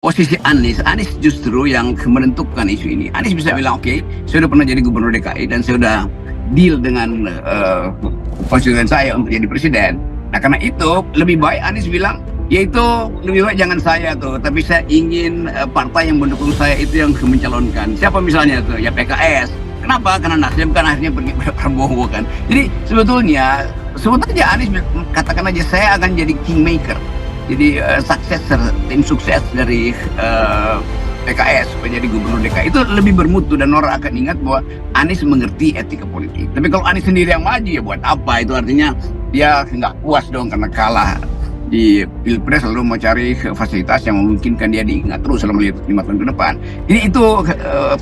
posisi Anies justru yang menentukan isu ini. Anies bisa bilang, "Oke, saya udah pernah jadi gubernur DKI dan saya udah deal dengan konstituen saya untuk jadi presiden. Nah, karena itu lebih baik Anies bilang, yaitu lebih baik jangan saya tuh, tapi saya ingin partai yang mendukung saya itu yang mencalonkan." Siapa misalnya tuh? Ya PKS. Kenapa? Karena Nasdem kan akhirnya pergi pada Prabowo kan. Jadi sebetulnya sebut aja Anies katakan aja saya akan jadi kingmaker. Jadi successor, tim sukses dari PKS menjadi gubernur DKI itu lebih bermutu dan orang akan ingat bahwa Anies mengerti etika politik. Tapi kalau Anies sendiri yang maju ya buat apa? Itu artinya dia nggak puas dong karena kalah di Pilpres lalu mau cari fasilitas yang memungkinkan dia diingat terus selama 5 tahun ke depan. Jadi itu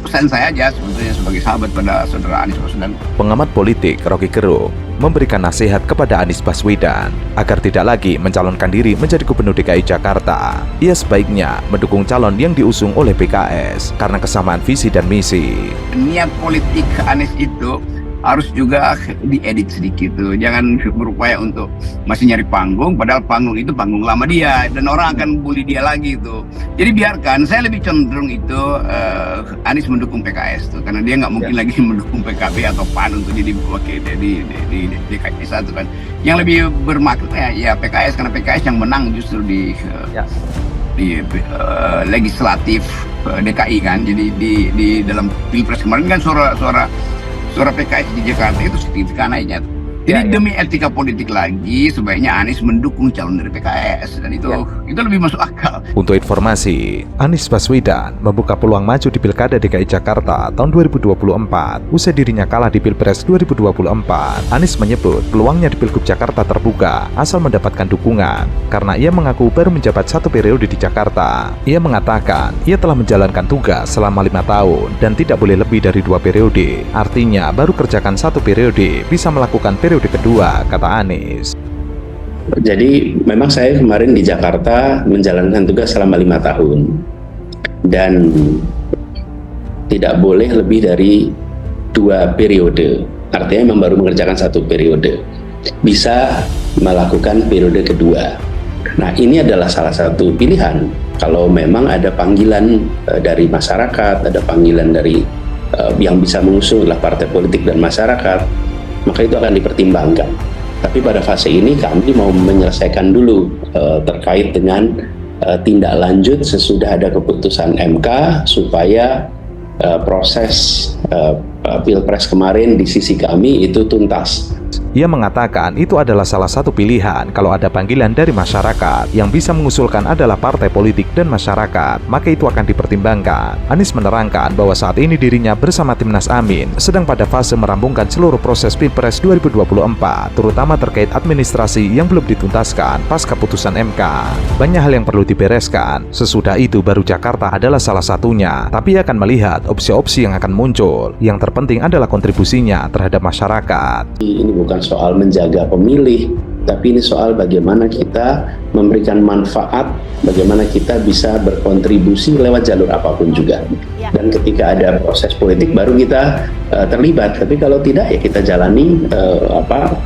pesan saya aja sebetulnya sebagai sahabat pada saudara Anies Baswedan. Pengamat politik Rocky Gerung memberikan nasihat kepada Anies Baswedan agar tidak lagi mencalonkan diri menjadi gubernur DKI Jakarta. Ia sebaiknya mendukung calon yang diusung oleh PKS karena kesamaan visi dan misi. Niat politik Anies itu harus juga diedit sedikit tuh, jangan berupaya untuk masih nyari panggung, padahal panggung itu panggung lama dia dan orang akan bully dia lagi tuh. Jadi biarkan, saya lebih cenderung itu Anies mendukung PKS tuh, karena dia nggak mungkin lagi mendukung PKB atau PAN untuk jadi wakil di DKI 1 kan. Yang lebih bermakna ya PKS, karena PKS yang menang justru di legislatif DKI kan. Jadi di dalam Pilpres kemarin kan suara PKS di Jakarta itu signifikan naiknya. Jadi demi etika politik lagi, sebaiknya Anies mendukung calon dari PKS dan itu lebih masuk akal. Untuk informasi, Anies Baswedan membuka peluang maju di Pilkada DKI Jakarta tahun 2024 usai dirinya kalah di Pilpres 2024. Anies menyebut peluangnya di Pilgub Jakarta terbuka asal mendapatkan dukungan karena ia mengaku baru menjabat 1 periode di Jakarta. Ia mengatakan ia telah menjalankan tugas selama 5 tahun dan tidak boleh lebih dari 2 periode. Artinya baru kerjakan 1 periode bisa melakukan periode kedua, kata Anies. Jadi memang saya kemarin di Jakarta menjalankan tugas selama 5 tahun dan tidak boleh lebih dari 2 periode. Artinya memang baru mengerjakan 1 periode, bisa melakukan periode kedua. Nah, ini adalah salah satu pilihan kalau memang ada panggilan dari masyarakat, ada panggilan dari yang bisa mengusung adalah partai politik dan masyarakat, maka itu akan dipertimbangkan. Tapi pada fase ini kami mau menyelesaikan dulu terkait dengan tindak lanjut sesudah ada keputusan MK supaya proses Pilpres kemarin di sisi kami itu tuntas. Ia mengatakan itu adalah salah satu pilihan kalau ada panggilan dari masyarakat. Yang bisa mengusulkan adalah partai politik dan masyarakat, maka itu akan dipertimbangkan. Anies menerangkan bahwa saat ini dirinya bersama Timnas Amin sedang pada fase merampungkan seluruh proses Pilpres 2024, terutama terkait administrasi yang belum dituntaskan pasca putusan MK. Banyak hal yang perlu dibereskan, sesudah itu baru Jakarta adalah salah satunya, tapi ia akan melihat opsi-opsi yang akan muncul. Yang terpenting adalah kontribusinya terhadap masyarakat. Ini bukan soal menjaga pemilih, tapi ini soal bagaimana kita memberikan manfaat, bagaimana kita bisa berkontribusi lewat jalur apapun juga. Dan ketika ada proses politik baru kita terlibat, tapi kalau tidak ya kita jalani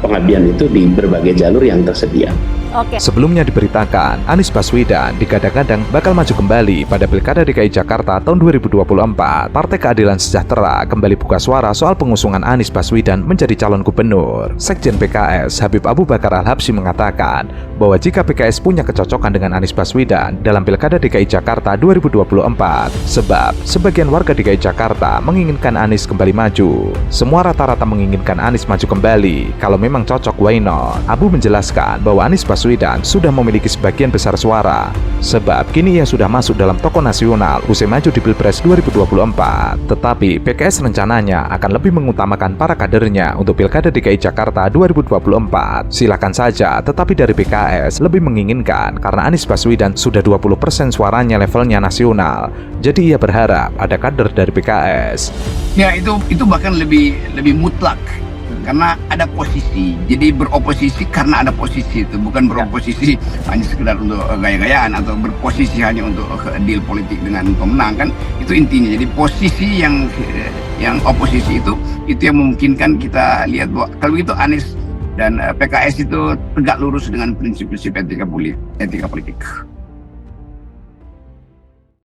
pengabdian itu di berbagai jalur yang tersedia. Sebelumnya diberitakan, Anies Baswedan digadang-gadang bakal maju kembali pada Pilkada DKI Jakarta tahun 2024. Partai Keadilan Sejahtera kembali buka suara soal pengusungan Anies Baswedan menjadi calon gubernur. Sekjen PKS Habib Abu Bakar Al-Habsyi mengatakan bahwa jika PKS punya kecocokan dengan Anies Baswedan dalam Pilkada DKI Jakarta 2024, sebab sebagian warga DKI Jakarta menginginkan Anies kembali maju. Semua rata-rata menginginkan Anies maju kembali. Kalau memang cocok, why not? Abu menjelaskan bahwa Anies Baswedan sudah memiliki sebagian besar suara, sebab kini ia sudah masuk dalam tokoh nasional usai maju di Pilpres 2024. Tetapi PKS rencananya akan lebih mengutamakan para kadernya untuk Pilkada DKI Jakarta 2024. Silakan saja, tetapi dari PKS lebih menginginkan karena Anies Baswedan sudah 20% suaranya levelnya nasional. Jadi ia berharap ada kader dari PKS. Ya itu bahkan lebih mutlak. Karena ada posisi, jadi beroposisi karena ada posisi itu, bukan beroposisi hanya sekedar untuk gaya-gayaan atau berposisi hanya untuk deal politik dengan pemenang kan, itu intinya. Jadi posisi yang oposisi itu yang memungkinkan kita lihat bahwa kalau begitu Anies dan PKS itu tegak lurus dengan prinsip-prinsip etika politik.